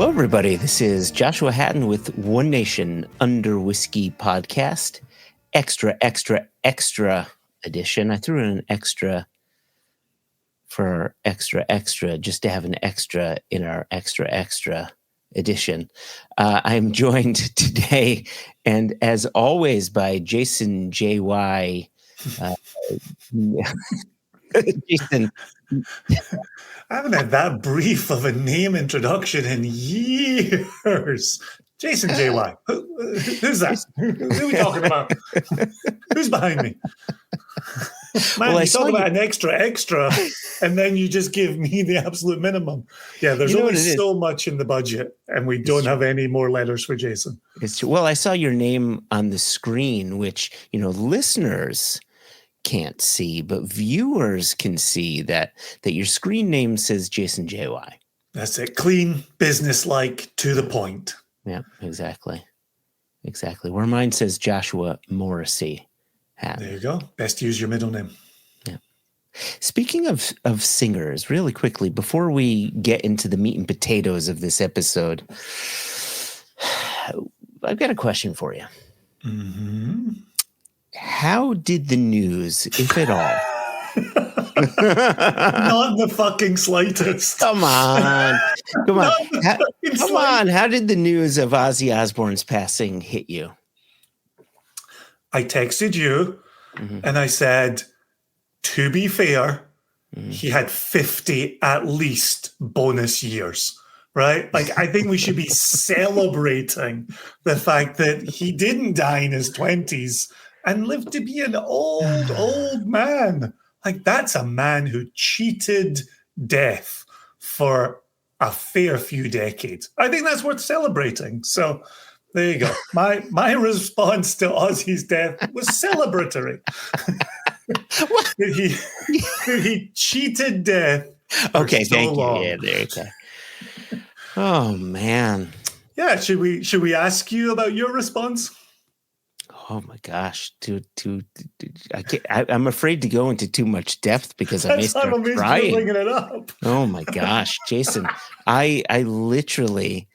Hello, everybody. This is Joshua Hatton with One Nation Under Whiskey podcast. Extra edition. I threw in an extra for extra, just to have an extra in our extra edition. I'm joined today, and as always, by Jason J.Y. Jason. I haven't had that brief of a name introduction in years. Jason J.Y. Who's that? Who are we talking about? Who's behind me? Man, you talk about an extra, and then you just give me the absolute minimum. Yeah, there's only so much in the budget, and we don't have any more letters for Jason. It's true. Well, I saw your name on the screen, which, listeners can't see, but viewers can see that your screen name says Jason J.Y. That's it. Clean, business-like, to the point. Yeah, exactly. Where mine says Joshua Morrissey. There you go. Best use your middle name. Yeah. Speaking of singers, really quickly, before we get into the meat and potatoes of this episode, I've got a question for you. Mm-hmm. How did the news, if at all? Not the fucking slightest. Come on. How did the news of Ozzy Osbourne's passing hit you? I texted you and I said, to be fair, he had 50 at least bonus years, right? Like, I think we should be celebrating the fact that he didn't die in his 20s and lived to be an old man. Like, that's a man who cheated death for a fair few decades. I think that's worth celebrating. So there you go. My response to Ozzy's death was celebratory. he cheated death. Okay, so thank long. you. Yeah, there you go. Oh man. Yeah, should we ask you about your response? Oh my gosh, I'm afraid to go into too much depth because I may start crying. Bringing it up. Oh my gosh, Jason, I literally,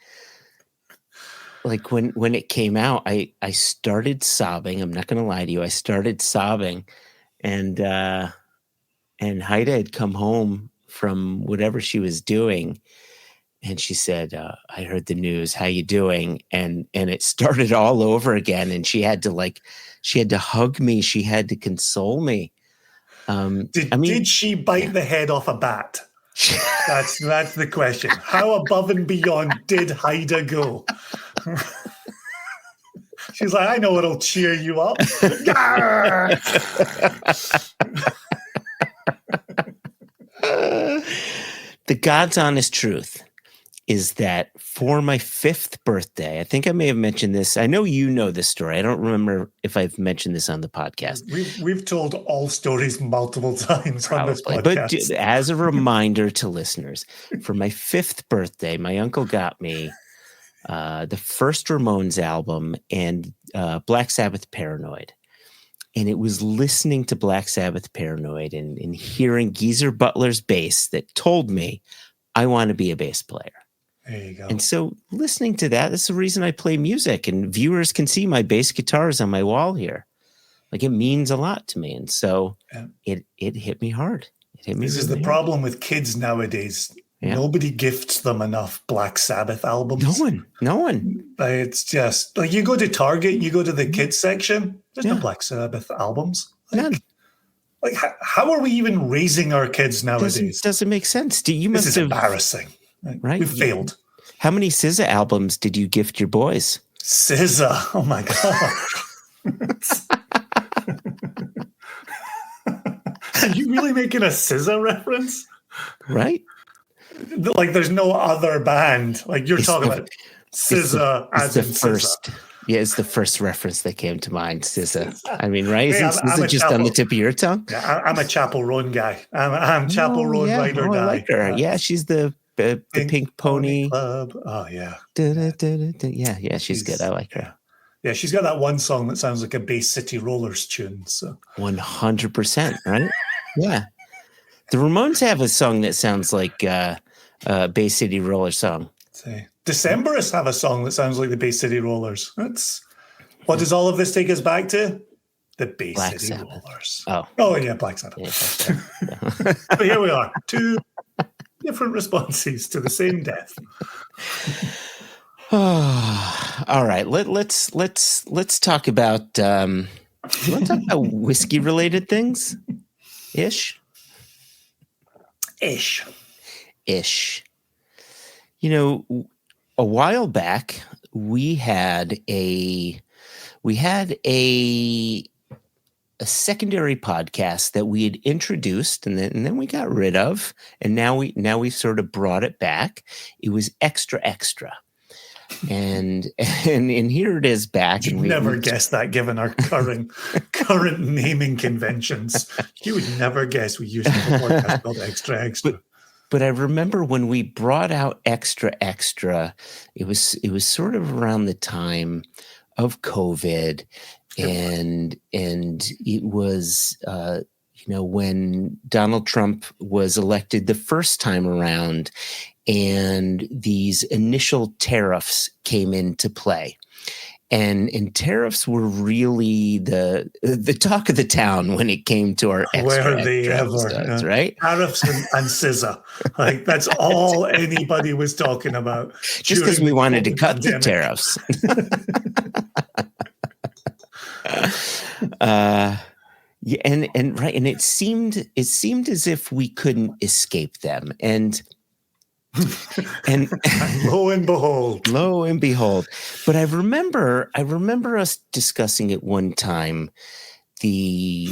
like when it came out, I started sobbing. I'm not going to lie to you. I started sobbing, and Haida had come home from whatever she was doing. And she said, I heard the news. How you doing? And it started all over again. And she had to hug me. She had to console me. Did she bite the head off a bat? That's the question. How above and beyond did Haida go? She's like, I know what'll cheer you up. The God's honest truth is that for my 5th birthday, I think I may have mentioned this. I know you know this story. I don't remember if I've mentioned this on the podcast. We've told all stories multiple times on this podcast. But as a reminder to listeners, for my 5th birthday, my uncle got me the first Ramones album and Black Sabbath Paranoid. And it was listening to Black Sabbath Paranoid and hearing Geezer Butler's bass that told me I want to be a bass player. There you go. And so listening to that's the reason I play music, and viewers can see my bass guitars on my wall here. Like, it means a lot to me. And so it hit me hard. This is the problem with kids nowadays. Yeah. Nobody gifts them enough Black Sabbath albums. No one. It's just like, you go to Target, you go to the kids section, there's no Black Sabbath albums. None. Like, how are we even raising our kids nowadays? Doesn't make sense. This is embarrassing. Right? We've failed. How many SZA albums did you gift your boys? SZA. Oh my God. Are you really making a SZA reference? Right? Like, there's no other band. Like, you're talking about SZA as in first. SZA. Yeah, it's the first reference that came to mind, SZA. I mean, right? Isn't SZA just on the tip of your tongue? Yeah, I'm a Chapel Roan guy. I'm Chapel Roan Ride or Die. I like her. Yeah, she's the Pink Pony Club. Oh, yeah. Yeah, she's good. I like her. Yeah, she's got that one song that sounds like a Bay City Rollers tune. So 100%, right? Yeah. The Ramones have a song that sounds like a Bay City Roller song. Decemberists have a song that sounds like the Bay City Rollers. What does all of this take us back to? The Bay Black City Sabbath. Rollers. Oh, yeah, Black Sabbath. yeah, yeah. But here we are, two different responses to the same death. All right, let's talk about whiskey related things, ish. You know, a while back we had a secondary podcast that we had introduced and then we got rid of, and now we sort of brought it back. It was Extra Extra. And here it is back. You'd never guess that, given our current naming conventions. You would never guess we used to have a podcast called Extra Extra. But I remember when we brought out Extra Extra, it was sort of around the time of COVID, and it was when Donald Trump was elected the first time around, and these initial tariffs came into play. And tariffs were really the talk of the town when it came to our Were they ever, episodes, right? Tariffs and SZA. Like, that's all anybody was talking about. Just because we wanted to cut the tariffs. Yeah, and right, and it seemed as if we couldn't escape them, and lo and behold. But I remember us discussing at one time the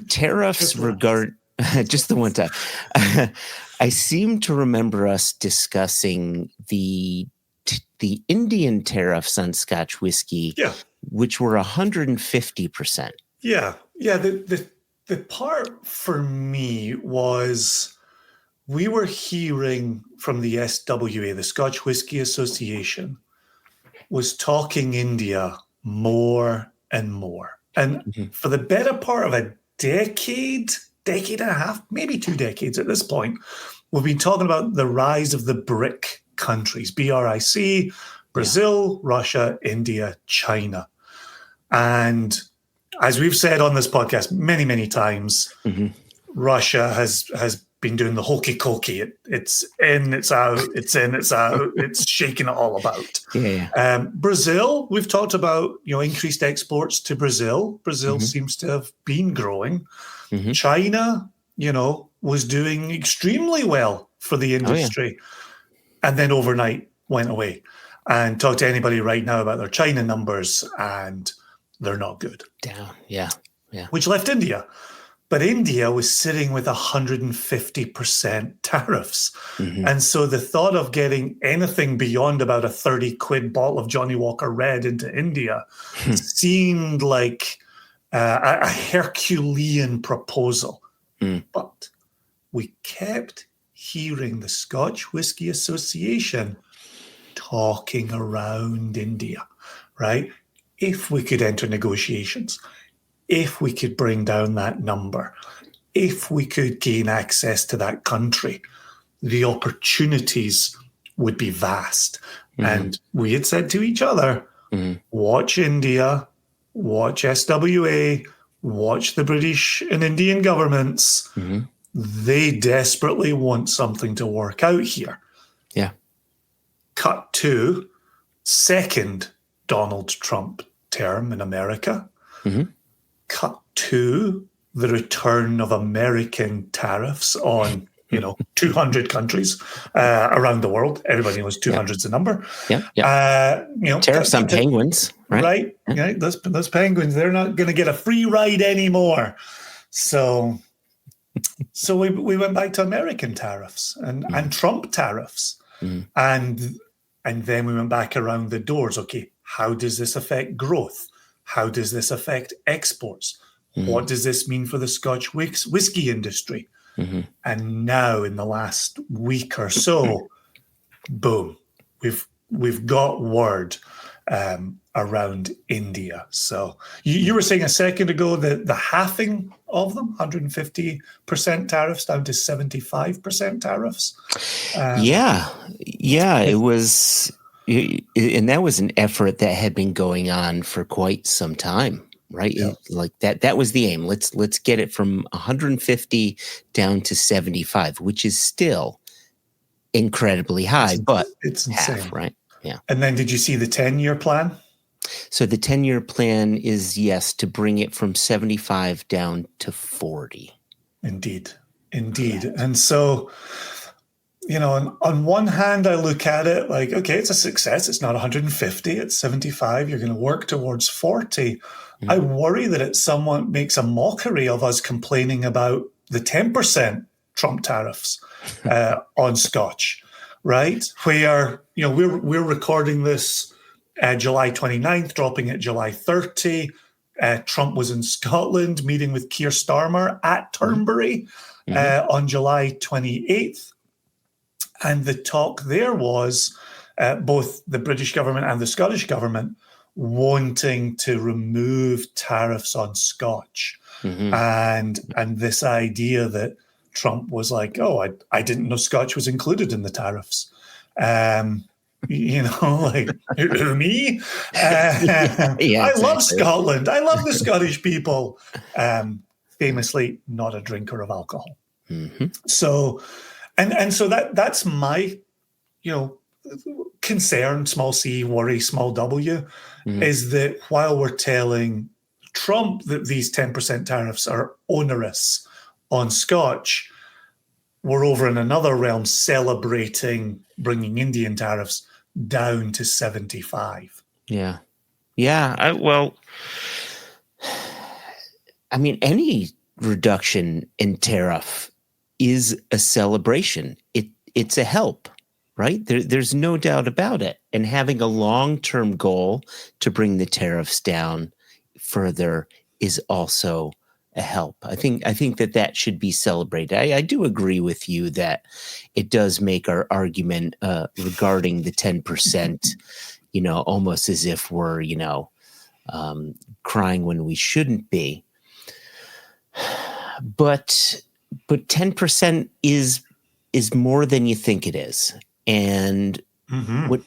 tariffs regard just the one time. I seem to remember us discussing the Indian tariffs on Scotch whiskey, which were 150%. Yeah. The part for me was, we were hearing from the SWA, the Scotch Whisky Association, was talking India more and more. And for the better part of a decade and a half, maybe 2 decades at this point, we've been talking about the rise of the BRIC countries, BRIC, Brazil, Russia, India, China. And as we've said on this podcast many, many times, Russia has been doing the hokey cokey. It's in, it's out, it's in, it's out. It's shaking it all about. Brazil, we've talked about, increased exports to Brazil. Brazil seems to have been growing. China, was doing extremely well for the industry, and then overnight went away. And talk to anybody right now about their China numbers, and they're not good. Down, yeah. Which left India. But India was sitting with 150% tariffs. And so the thought of getting anything beyond about a 30 quid bottle of Johnny Walker Red into India seemed like a Herculean proposal. But we kept hearing the Scotch Whisky Association talking around India, right? If we could enter negotiations, if we could bring down that number, if we could gain access to that country, the opportunities would be vast. And we had said to each other, watch India, watch SWA, watch the British and Indian governments. They desperately want something to work out here. Cut to second Donald Trump term in America. Cut to the return of American tariffs on, 200 countries around the world. Everybody knows 200 is the number. Tariffs on penguins, right? Right. Those penguins, they're not going to get a free ride anymore. So we went back to American tariffs and Trump tariffs. And then we went back around the doors. Okay, how does this affect growth? How does this affect exports? What does this mean for the Scotch whiskey industry? And now, in the last week or so, boom, we've got word around India. So you were saying a second ago that the halving of them, 150% tariffs down to 75% tariffs. It was, and that was an effort that had been going on for quite some time, right? Yeah. Like that was the aim. Let's get it from 150 down to 75, which is still incredibly high, but it's insane, half, right? Yeah. And then did you see the 10-year plan? So the 10-year plan is, yes, to bring it from 75 down to 40. Indeed. And so, on one hand, I look at it like, okay, it's a success. It's not 150, it's 75. You're going to work towards 40. I worry that it somewhat makes a mockery of us complaining about the 10% Trump tariffs on Scotch, right? Where, we're recording this July 29th, dropping it July 30. Trump was in Scotland meeting with Keir Starmer at Turnberry on July 28th. And the talk there was both the British government and the Scottish government wanting to remove tariffs on Scotch. And this idea that Trump was like, oh, I didn't know Scotch was included in the tariffs. Like, who, me? I love Scotland. I love the Scottish people. Famously not a drinker of alcohol. So, and so that's my, concern, small c, worry, small w, is that while we're telling Trump that these 10% tariffs are onerous on Scotch, we're over in another realm celebrating bringing Indian tariffs down to 75. Yeah. Any reduction in tariff is a celebration. It's a help, right? There's no doubt about it. And having a long-term goal to bring the tariffs down further is also a help. I think that should be celebrated. I do agree with you that it does make our argument regarding the 10%, almost as if we're, crying when we shouldn't be. But 10% is more than you think it is. And what,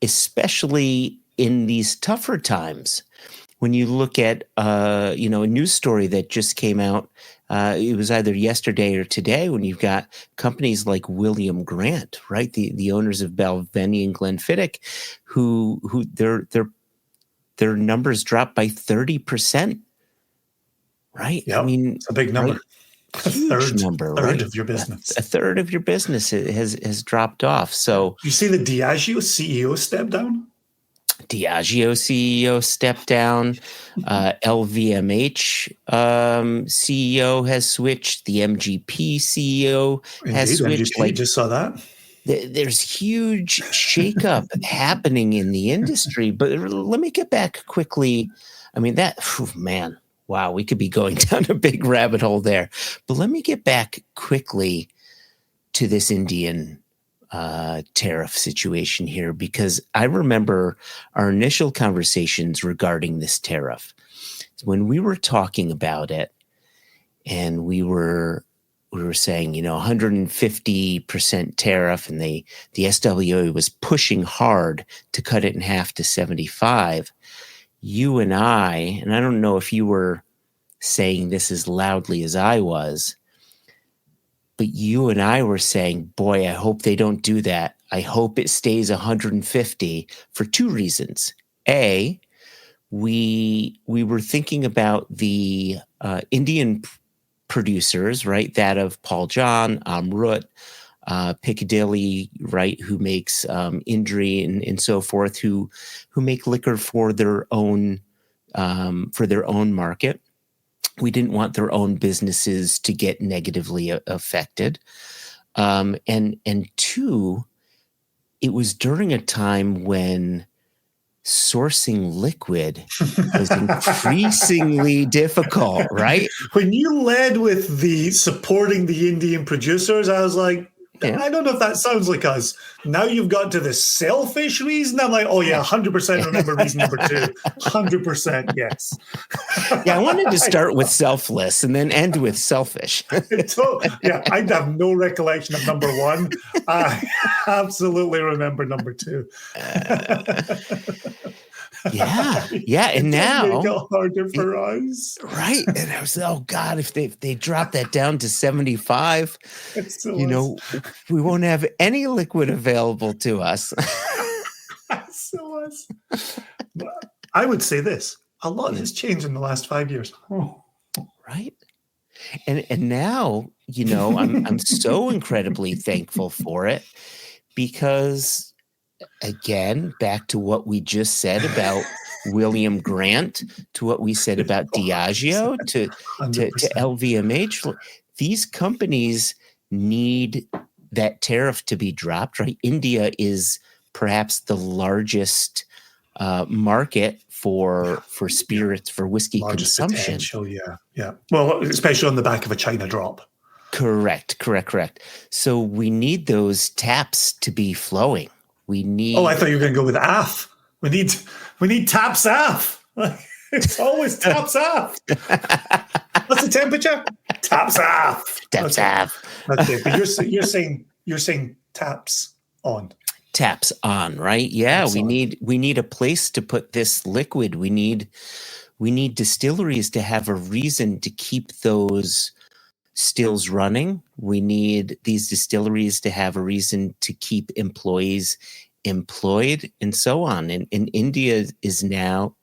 especially in these tougher times, when you look at, a news story that just came out, it was either yesterday or today, when you've got companies like William Grant, right? The owners of Balvenie and Glenfiddich, who their numbers dropped by 30%, right? Yep, it's a big number. Right? A third right? Of your business. A third of your business has dropped off. So you see the Diageo CEO step down? Diageo CEO stepped down. LVMH CEO has switched. The MGP CEO has switched. MGP, just saw that. There's huge shakeup happening in the industry. But let me get back quickly. Wow, we could be going down a big rabbit hole there. But let me get back quickly to this Indian tariff situation here, because I remember our initial conversations regarding this tariff. When we were talking about it, and we were saying, 150% tariff, and the SWA was pushing hard to cut it in half to 75. You and I don't know if you were saying this as loudly as I was, but you and I were saying, boy, I hope they don't do that. I hope it stays 150 for two reasons. A, we were thinking about the Indian producers, right? That of Paul John, Amrut, Piccadilly, right? Who makes Indri and so forth, who make liquor for their own market. We didn't want their own businesses to get negatively affected. And two, it was during a time when sourcing liquid was increasingly difficult, right? When you led with the supporting the Indian producers, I was like, Yeah. I don't know if that sounds like us. Now you've got to the selfish reason. I'm like, oh yeah, 100% remember reason number 2. 100% yes. Yeah, I wanted to start with selfless and then end with selfish. Yeah, I have no recollection of number 1. I absolutely remember number 2. Yeah, and now make it harder for us, right? And I was, oh God, if they drop that down to 75, we won't have any liquid available to us. So I would say this: a lot has changed in the last 5 years. Right? And now, I'm so incredibly thankful for it because, again, back to what we just said about William Grant, to what we said about Diageo, to LVMH, these companies need that tariff to be dropped, right? India is perhaps the largest market for spirits, for whiskey largest consumption. Yeah. Well, especially on the back of a China drop. Correct. So we need those taps to be flowing. We need. Oh, I thought you were going to go with AF. We need taps AF. It's always taps AF. What's the temperature? Taps AF. Taps AF. Okay, but you're saying taps on. Taps on, right? Yeah, we need a place to put this liquid. We need distilleries to have a reason to keep those stills running. We need these distilleries to have a reason to keep employees employed, and so on. And India is now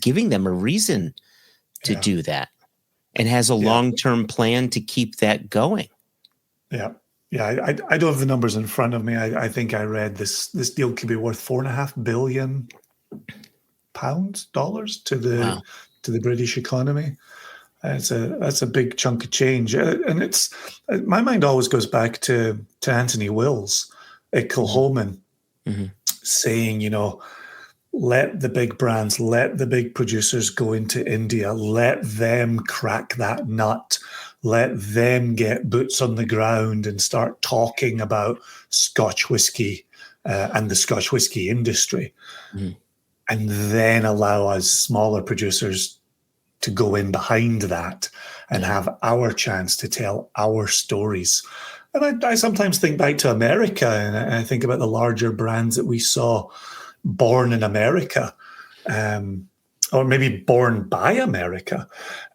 giving them a reason to do that, and has a long-term plan to keep that going. Yeah. I don't have the numbers in front of me. I think I read this deal could be worth $4.5 billion dollars to the British economy. That's a big chunk of change, and it's my mind always goes back to Anthony Wills at Kilchoman saying, let the big brands, let the big producers go into India, let them crack that nut, let them get boots on the ground and start talking about Scotch whisky and the Scotch whisky industry, and then allow us smaller producers to go in behind that and have our chance to tell our stories. And I sometimes think back to America, and I think about the larger brands that we saw born in America, or maybe born by America.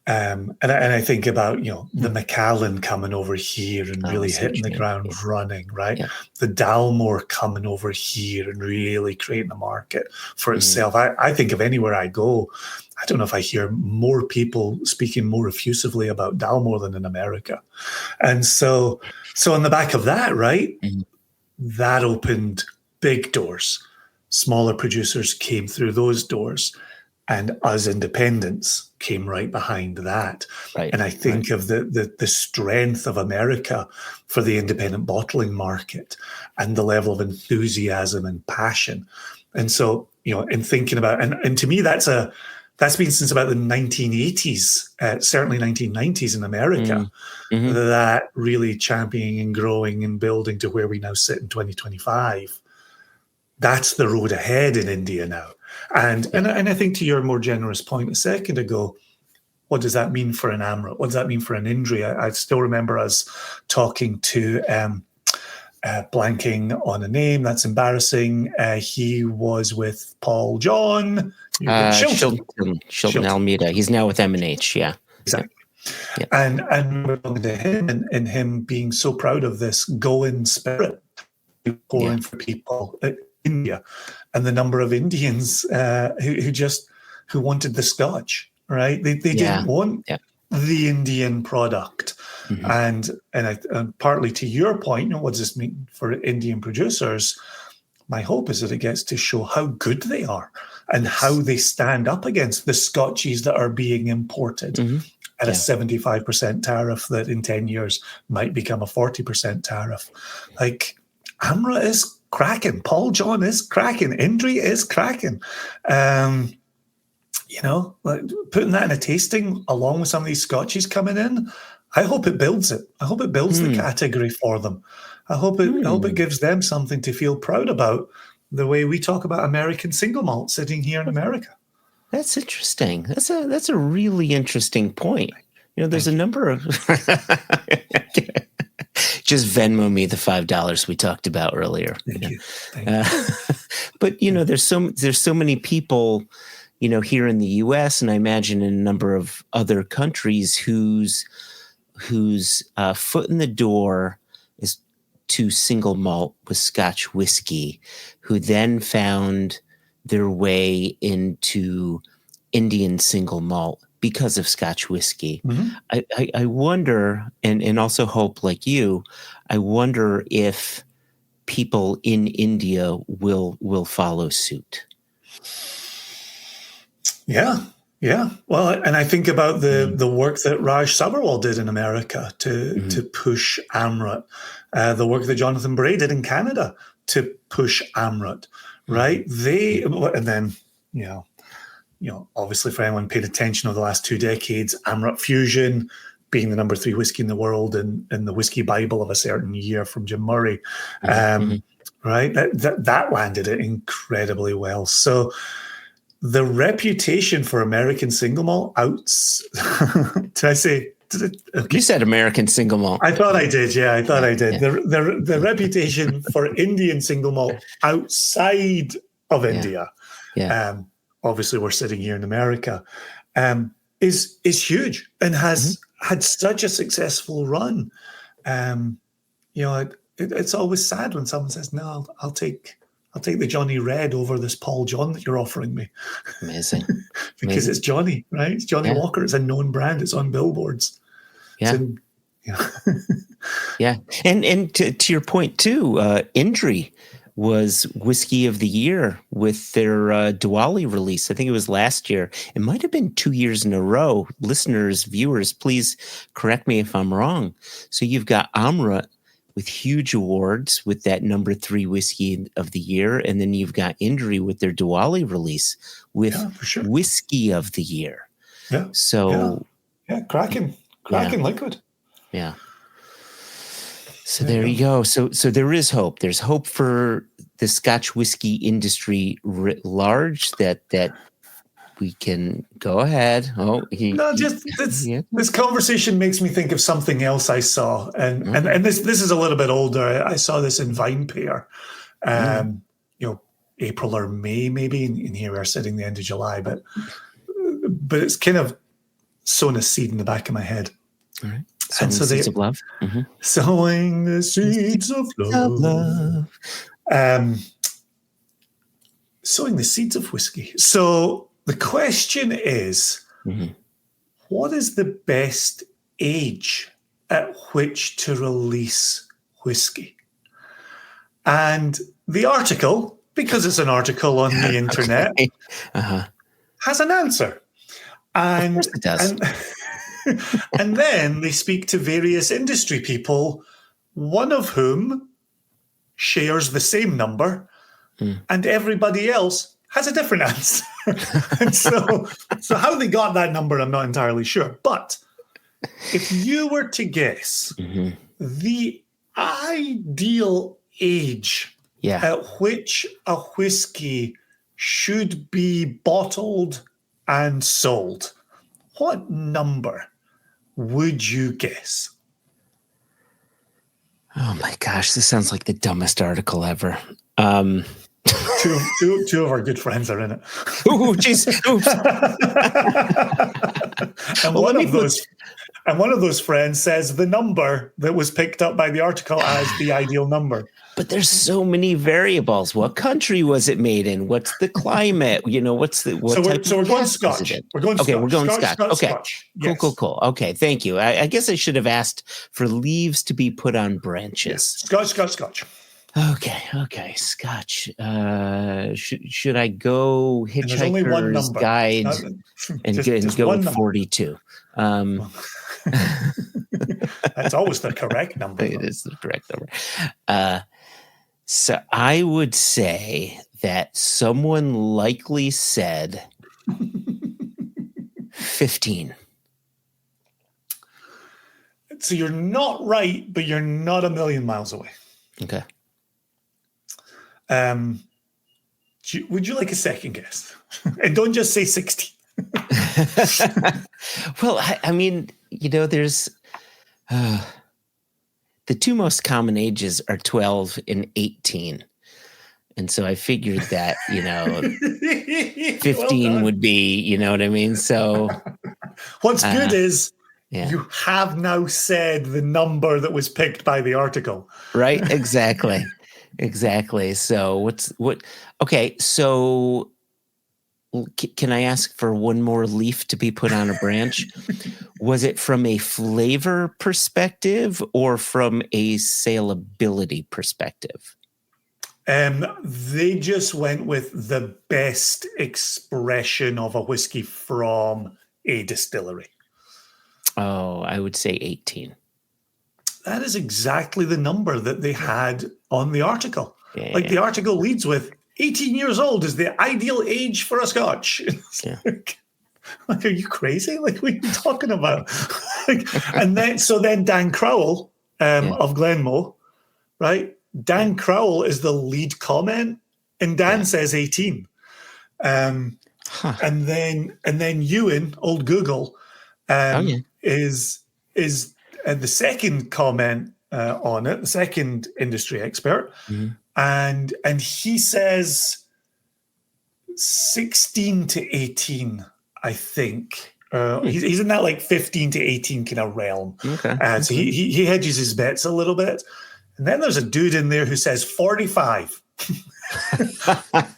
And I think about, the Macallan coming over here and really hitting the ground running, right? Yeah. The Dalmore coming over here and really creating a market for itself. I think of anywhere I go, I don't know if I hear more people speaking more effusively about Dalmore than in America. And so on the back of that, right, that opened big doors. Smaller producers came through those doors, and us independents came right behind that. Right. And I think of the strength of America for the independent bottling market and the level of enthusiasm and passion. And so, in thinking about, and to me, that's been since about the 1980s, certainly 1990s in America, that really championing and growing and building to where we now sit in 2025. That's the road ahead in India now. And I think to your more generous point a second ago, what does that mean for an Amrit? What does that mean for an Indri? I still remember us talking to, blanking on a name, that's embarrassing. He was with Paul John. Shilton Almeida. He's now with M&H, yeah. Exactly. Yeah. And we're talking to him and him being so proud of this go-in spirit pouring for people in India, and the number of Indians who wanted the Scotch, right? They didn't want the Indian product. And partly to your point, what does this mean for Indian producers? My hope is that it gets to show how good they are and how they stand up against the Scotchies that are being imported at a 75% tariff that in 10 years might become a 40% tariff. Like, Amra is cracking. Paul John is cracking. Indri is cracking. Like putting that in a tasting along with some of these Scotchies coming in, I hope it builds it. I hope it builds the category for them. I hope it gives them something to feel proud about, the way we talk about American single malt sitting here in America. That's interesting. That's a really interesting point. There's a number of just Venmo me the $5 we talked about earlier. Thank you. But there's so many people, here in the U.S. and I imagine in a number of other countries whose foot in the door is to single malt with Scotch whiskey, who then found their way into Indian single malt because of Scotch whiskey. Mm-hmm. I wonder, and also Hope, like you, I wonder if people in India will follow suit. Yeah. Well, and I think about the work that Raj Sabharwal did in America to push Amrut, the work that Jonathan Bray did in Canada to push Amrut, right? And then, obviously for anyone paid attention over the last 2 decades, Amrut Fusion being the number 3 whiskey in the world and the whiskey Bible of a certain year from Jim Murray, right? That landed it incredibly well. So the reputation for American single malt did I say? You said American single malt. I thought I did. Yeah, I thought I did. Yeah. The reputation for Indian single malt outside of India, obviously we're sitting here in America, is huge and has had such a successful run. It's always sad when someone says, "No, I'll take the Johnny Red over this Paul John that you're offering me." Amazing. Because it's Johnny, right? It's Johnny Walker. It's a known brand. It's on billboards. Yeah. Yeah. And to your point too, Indri was Whiskey of the Year with their Diwali release. I think it was last year. It might have been 2 years in a row. Listeners, viewers, please correct me if I'm wrong. So you've got Amrut with huge awards with that number 3 Whiskey of the Year. And then you've got Indri with their Diwali release with Whiskey of the Year. Yeah. So cracking liquid. Yeah. So there you go. So there is hope. There's hope for the Scotch whiskey industry writ large that we can go ahead. This conversation makes me think of something else I saw, and this is a little bit older. I saw this in VinePair, April or May, maybe. In here we're sitting the end of July, but it's kind of sown a seed in the back of my head. All right. Sowing the seeds of love. Mm-hmm. Sowing the seeds of love. Sowing the seeds of whiskey. So the question is, what is the best age at which to release whiskey? And the article, because it's an article on the internet, has an answer. And, of course it does. And then they speak to various industry people, one of whom shares the same number, and everybody else has a different answer. And so how they got that number, I'm not entirely sure. But if you were to guess the ideal age at which a whiskey should be bottled and sold, what number would you guess? Oh my gosh, this sounds like the dumbest article ever. Two of our good friends are in it. Ooh, jeez. Oops. And one of those friends says the number that was picked up by the article as the ideal number. But there's so many variables. What country was it made in? What's the climate? So we're going Scotch. We're going Scotch. Okay. Scotch. Yes. Cool. Okay, thank you. I guess I should have asked for leaves to be put on branches. Yes. Scotch. Okay. Scotch. Should I go Hitchhiker's Guide and go with 42? That's always the correct number. It is the correct number. So I would say that someone likely said 15. So you're not right, but you're not a million miles away. Okay. Would you like a second guess? And don't just say 60. Well, I mean, there's the two most common ages are 12 and 18. And so I figured that, 15 would be, you know what I mean? So what's good is you have now said the number that was picked by the article. Right? Exactly. Exactly. So okay. So can I ask for one more leaf to be put on a branch? Was it from a flavor perspective or from a saleability perspective? They just went with the best expression of a whiskey from a distillery. Oh, I would say 18. That is exactly the number that they had on the article. The article leads with 18 years old is the ideal age for a Scotch. Like, are you crazy? Like, what are you talking about? And then Dan Crowell of Glenmoe, right? Dan Crowell is the lead comment, and Dan says 18. And then Ewan, old Google, is the second comment on it, the second industry expert, and he says 16 to 18, I think. He's in that like 15 to 18 kind of realm. Okay. So he hedges his bets a little bit. And then there's a dude in there who says 45.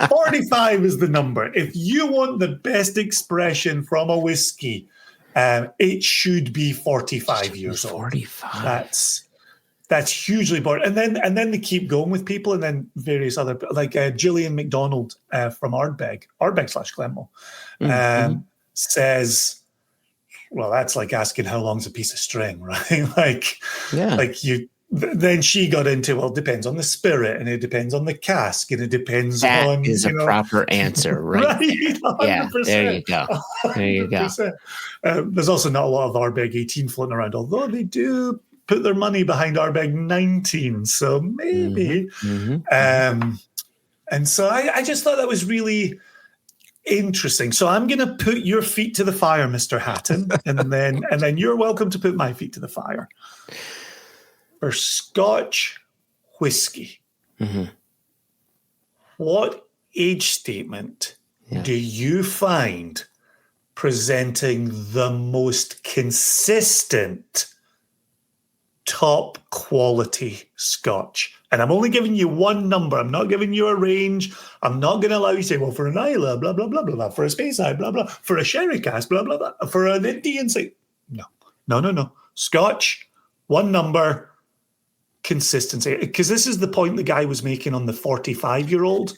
45 is the number. If you want the best expression from a whiskey, it should be 45 years old. 45. That's hugely important. And then they keep going with people, and then various other, like Gillian McDonald from Ardbeg/Glenmoe, says, well, that's like asking how long's a piece of string, right? Then she got into, well, it depends on the spirit, and it depends on the cask, and it depends on... That is a proper answer, right? Right, 100%. Yeah, there you go. There you go. There's also not a lot of Ardbeg 18 floating around, although they do put their money behind Ardbeg 19, so maybe. And so I just thought that was really interesting. So I'm going to put your feet to the fire, Mr. Hatton, and then you're welcome to put my feet to the fire. For Scotch whisky, what age statement do you find presenting the most consistent top quality Scotch? And I'm only giving you one number. I'm not giving you a range. I'm not going to allow you to say, well, for an Islay, blah, blah, blah, blah, blah, for a Speyside, blah, blah, for a Sherry cask, blah, blah, blah, for an Indian, say, no. Scotch, one number, consistency. Because this is the point the guy was making on the 45-year-old.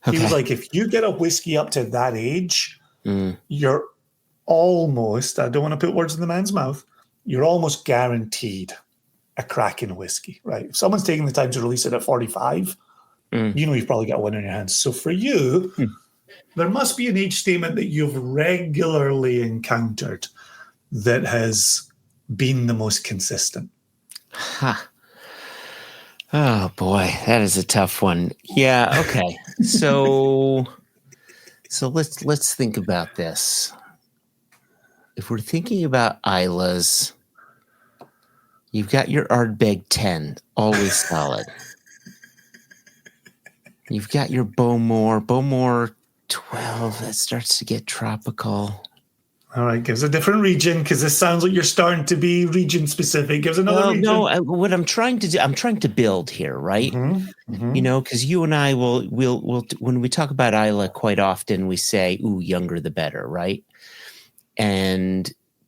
He was like, if you get a whiskey up to that age, you're almost, I don't want to put words in the man's mouth, you're almost guaranteed a cracking whiskey, right? If someone's taking the time to release it at 45, you've probably got one in your hands. So for you, there must be an age statement that you've regularly encountered that has been the most consistent. Oh boy, that is a tough one. Yeah, okay. So let's think about this. If we're thinking about Islays, you've got your Ardbeg 10, always solid. You've got your Bowmore 12, that starts to get tropical. All right, gives a different region, because this sounds like you're starting to be region specific. Gives another region. No, what I'm trying to do, I'm trying to build here, right? Because you and I will when we talk about Islay, quite often we say, "Ooh, younger the better," right?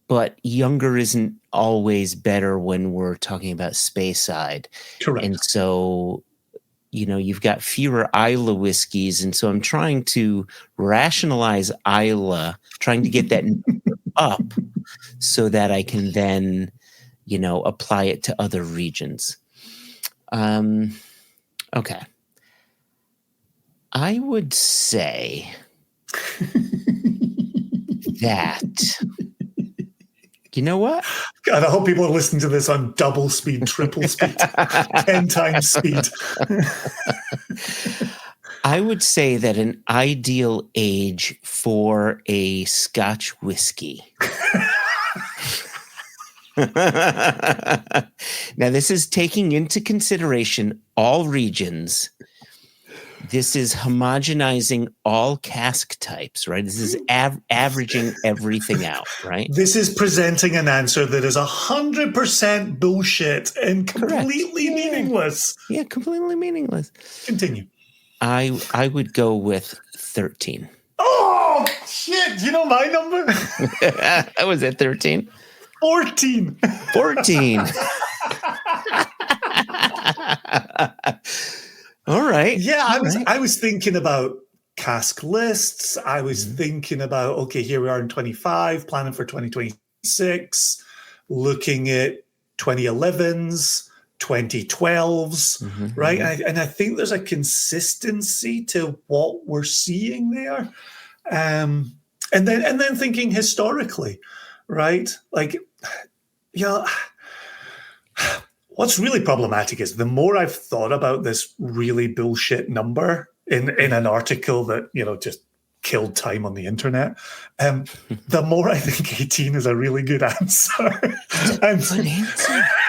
But younger isn't always better when we're talking about Speyside. Correct. And so, you've got fewer Islay whiskeys. And so I'm trying to rationalize Islay, trying to get that number up so that I can then, apply it to other regions. Okay. I would say that... You know what? And I hope people are listening to this on double speed, triple speed, 10 times speed. I would say that an ideal age for a Scotch whiskey. Now, this is taking into consideration all regions. This is homogenizing all cask types, right? This is averaging everything out, right? This is presenting an answer that is 100% bullshit and completely meaningless. Yeah, completely meaningless. Continue. I would go with 13. Oh, shit. Do you know my number? I was at 13. 14. 14. All right. Yeah, I was thinking about cask lists. I was thinking about, okay, here we are in 25, planning for 2026, looking at 2011s, 2012s, right? And I think there's a consistency to what we're seeing there. And then thinking historically, right? Like, what's really problematic is the more I've thought about this really bullshit number in an article that, just killed time on the internet, the more I think 18 is a really good answer. Good answer.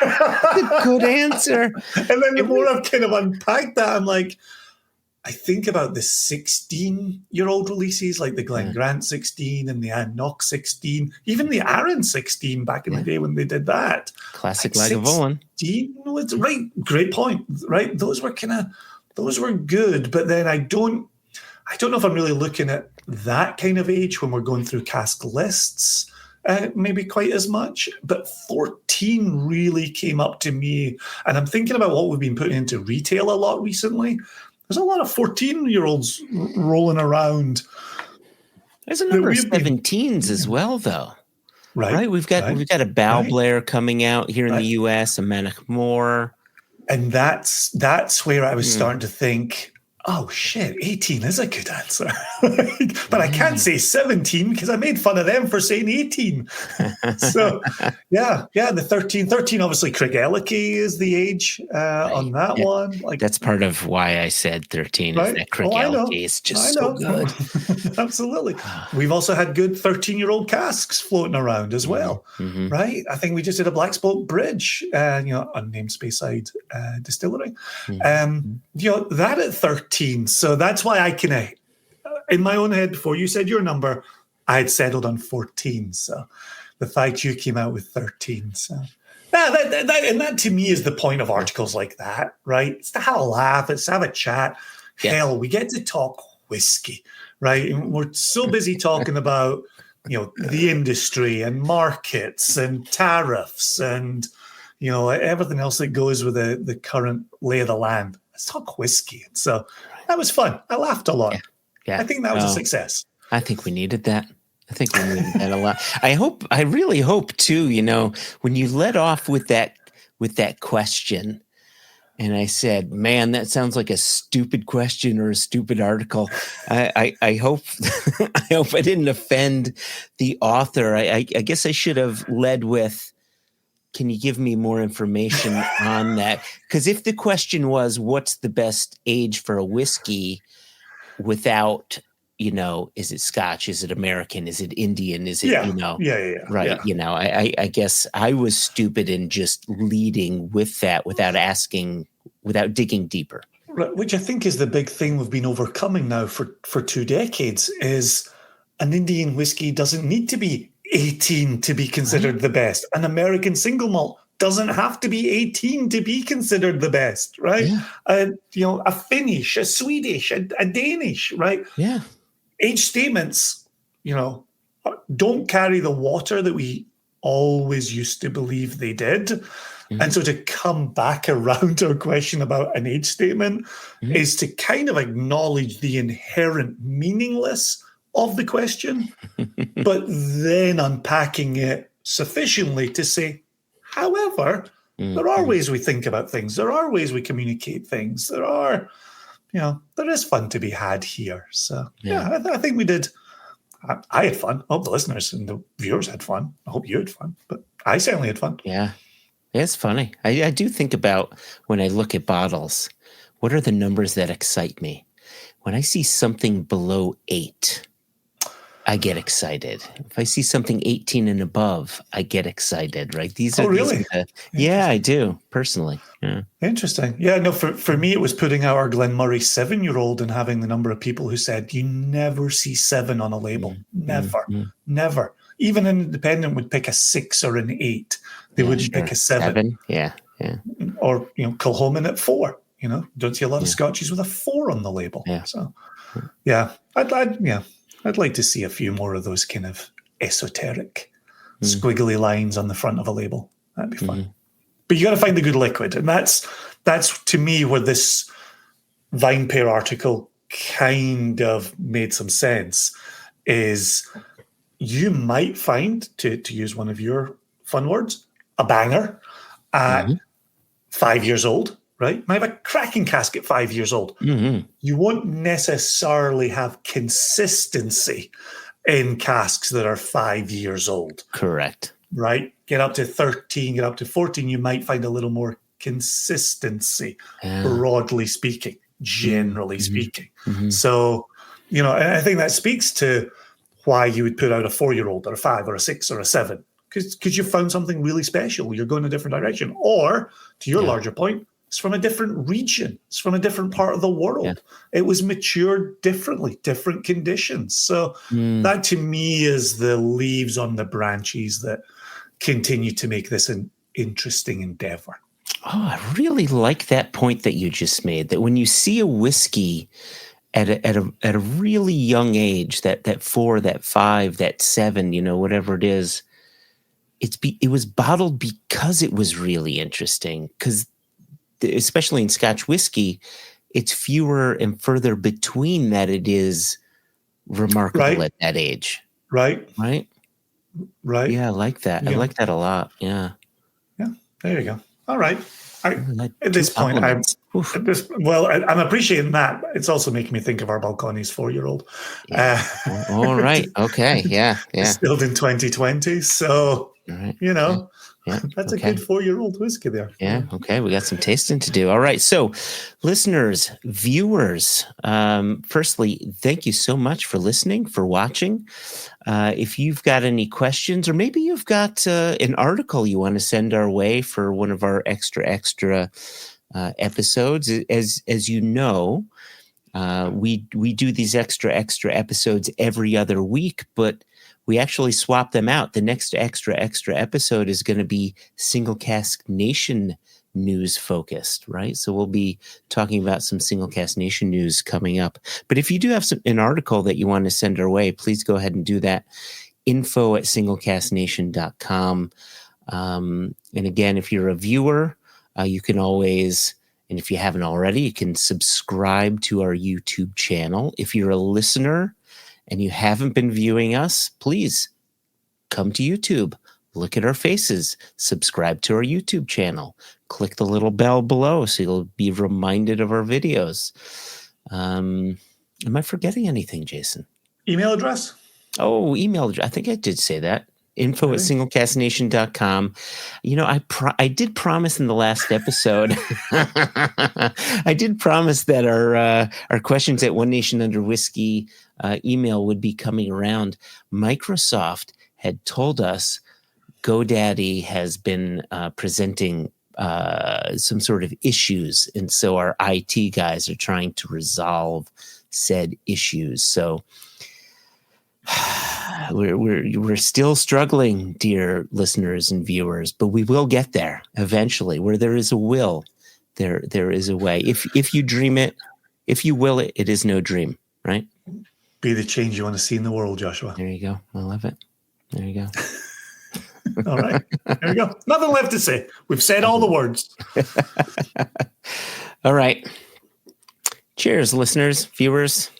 A good answer. And then the more I've kind of unpacked that, I'm like, I think about the 16-year-old releases, like the Glen Grant 16 and the Ann Knox 16, even the Aaron 16 back in the day when they did that. Classic Lagavulin. Right, great point. Right, those were good, but then I don't know if I'm really looking at that kind of age when we're going through cask lists. Maybe quite as much, but 14 really came up to me, and I'm thinking about what we've been putting into retail a lot recently. There's a lot of 14-year-olds rolling around. There's a number of 17s as well, though. Right? We've got a Bow Blair coming out here in the U.S., a Manic Moore. And that's where I was starting to think, oh, shit, 18 is a good answer. But I can't say 17 because I made fun of them for saying 18. So, the 13, obviously, Craig Ellicky is the age on that one. Like, that's part of why I said 13, is that Craig Ellicky is just so good. Absolutely. We've also had good 13-year-old casks floating around as well, right? I think we just did a Black Spoke Bridge, unnamed Speyside distillery. That at 13. So that's why I in my own head, before you said your number, I had settled on 14. So the fact you came out with 13. So that to me is the point of articles like that, right? It's to have a laugh, it's to have a chat. Yeah. Hell, we get to talk whiskey, right? And we're so busy talking about, the industry and markets and tariffs and, everything else that goes with the current lay of the land. Let's talk whiskey. So that was fun. I laughed a lot. Yeah. I think that was a success. I think we needed that. I think we needed that a lot. I really hope too, when you let off with that question, and I said, man, that sounds like a stupid question or a stupid article. I hope I hope I didn't offend the author. I guess I should have led with, can you give me more information on that? Because if the question was, what's the best age for a whiskey without, is it Scotch? Is it American? Is it Indian? Is it, right? Yeah. I guess I was stupid in just leading with that without digging deeper. Right, which I think is the big thing we've been overcoming now for 2 decades is an Indian whiskey doesn't need to be 18 to be considered the best. An American single malt doesn't have to be 18 to be considered the best, right? Yeah. A Finnish, a Swedish, a Danish, right? Yeah. Age statements, don't carry the water that we always used to believe they did. Mm-hmm. And so to come back around to a question about an age statement is to kind of acknowledge the inherent meaningless of the question, but then unpacking it sufficiently to say, however, there are ways we think about things. There are ways we communicate things. There is fun to be had here. So, I think we did I had fun. I hope the listeners and the viewers had fun. I hope you had fun, but I certainly had fun. Yeah. It's funny. I do think about when I look at bottles, what are the numbers that excite me? When I see something below 8, I get excited. If I see something 18 and above, I get excited, right? These are really? Yeah, I do, personally. Yeah. Interesting. Yeah, no, for me, it was putting out our Glenmurray 7-year-old and having the number of people who said, you never see 7 on a label. Never. Even an independent would pick a 6 or an 8. They wouldn't pick a 7. Yeah. Or, Kilchoman at 4. Don't see a lot of scotches with a 4 on the label. Yeah. So, yeah, I'd like to see a few more of those kind of esoteric, squiggly lines on the front of a label. That'd be fun. But you got to find the good liquid, and that's to me where this VinePair article kind of made some sense. Is you might find, to use one of your fun words, a banger at 5 years old. Right? Might have a cracking cask at 5 years old. You won't necessarily have consistency in casks that are 5 years old. Correct. Right? Get up to 13, get up to 14, you might find a little more consistency, broadly speaking, generally speaking. So, I think that speaks to why you would put out a 4-year-old or a 5 or a 6 or a 7, because you found something really special. You're going a different direction. Or, to your larger point, it's from a different region. It's from a different part of the world. Yeah. It was matured differently, different conditions. So that to me is the leaves on the branches that continue to make this an interesting endeavor. Oh, I really like that point that you just made, that when you see a whiskey at a really young age, that 4, that 5, that 7, whatever it is, it was bottled because it was really interesting, because especially in Scotch whiskey, it's fewer and further between that it is remarkable at that age. Right. Yeah, I like that. Yeah. I like that a lot. Yeah. Yeah. There you go. All right. At this point, I'm appreciating that. It's also making me think of our Balcones 4-year-old. Yeah. All right. Okay. Yeah. Distilled in 2020. So, Yeah, that's a good 4-year-old whiskey there. Yeah. Okay. We got some tasting to do. All right. So, listeners, viewers, firstly, thank you so much for listening, for watching. If you've got any questions, or maybe you've got an article you want to send our way for one of our extra episodes, as you know, we do these extra episodes every other week, but we actually swap them out. The next extra episode is going to be Single Cask Nation news focused, right? So we'll be talking about some Single Cask Nation news coming up. But if you do have an article that you want to send our way, please go ahead and do that. info@singlecasknation.com. And again, if you're a viewer, you can always, and if you haven't already, you can subscribe to our YouTube channel. If you're a listener and you haven't been viewing us, please come to YouTube, look at our faces, subscribe to our YouTube channel, click the little bell below so you'll be reminded of our videos. Am I forgetting anything, Jason? Email address? Oh, email address. I think I did say that. info@singlecasknation.com. I did promise in the last episode, I did promise that our questions at One Nation Under Whiskey email would be coming around. Microsoft had told us GoDaddy has been presenting some sort of issues, and so our IT guys are trying to resolve said issues. So we're still struggling, dear listeners and viewers, but we will get there eventually. Where there is a will, there is a way. If you dream it, if you will it, it is no dream, right? Be the change you want to see in the world, Joshua. There you go. I love it. There you go. All right. There we go. Nothing left to say. We've said all the words. All right. Cheers, listeners, viewers.